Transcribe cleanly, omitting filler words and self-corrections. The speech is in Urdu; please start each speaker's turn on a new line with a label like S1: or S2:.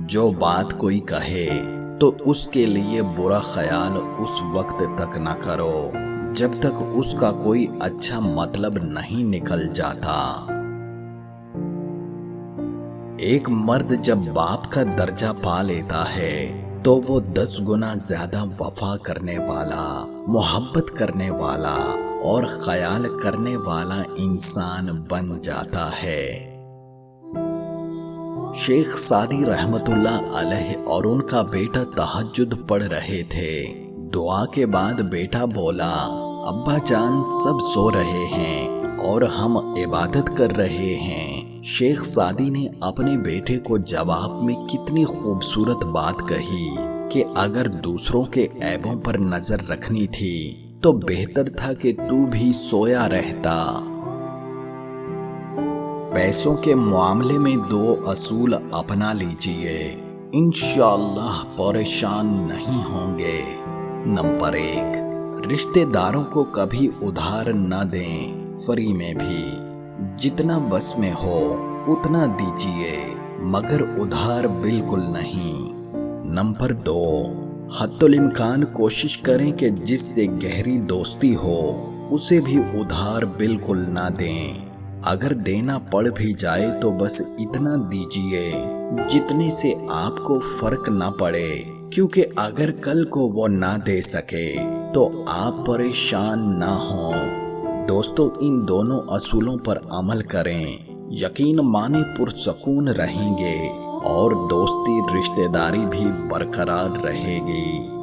S1: جو بات کوئی کہے تو اس کے لیے برا خیال اس وقت تک نہ کرو جب تک اس کا کوئی اچھا مطلب نہیں نکل جاتا۔ ایک مرد جب باپ کا درجہ پا لیتا ہے تو وہ 10 گنا زیادہ وفا کرنے والا، محبت کرنے والا اور خیال کرنے والا انسان بن جاتا ہے۔ شیخ سعدی رحمت اللہ علیہ اور ان کا بیٹا تہجد پڑھ رہے تھے۔ دعا کے بعد بیٹا بولا، ابا جان سب سو رہے ہیں اور ہم عبادت کر رہے ہیں۔ شیخ سعدی نے اپنے بیٹے کو جواب میں کتنی خوبصورت بات کہی کہ اگر دوسروں کے عیبوں پر نظر رکھنی تھی تو بہتر تھا کہ تو بھی سویا رہتا۔ پیسوں کے معاملے میں 2 اصول اپنا لیجئے، انشاءاللہ پریشان نہیں ہوں گے۔ نمبر 1، رشتہ داروں کو کبھی ادھار نہ دیں، فری میں بھی۔ جتنا بس میں ہو اتنا دیجئے، مگر ادھار بالکل نہیں۔ نمبر 2، حتی الامکان کوشش کریں کہ جس سے گہری دوستی ہو اسے بھی ادھار بالکل نہ دیں۔ اگر دینا پڑ بھی جائے تو بس اتنا دیجئے جتنے سے آپ کو فرق نہ پڑے، کیونکہ اگر کل کو وہ نہ دے سکے تو آپ پریشان نہ ہوں۔ دوستو، ان دونوں اصولوں پر عمل کریں، یقین مانے پرسکون رہیں گے اور دوستی رشتہ داری بھی برقرار رہے گی۔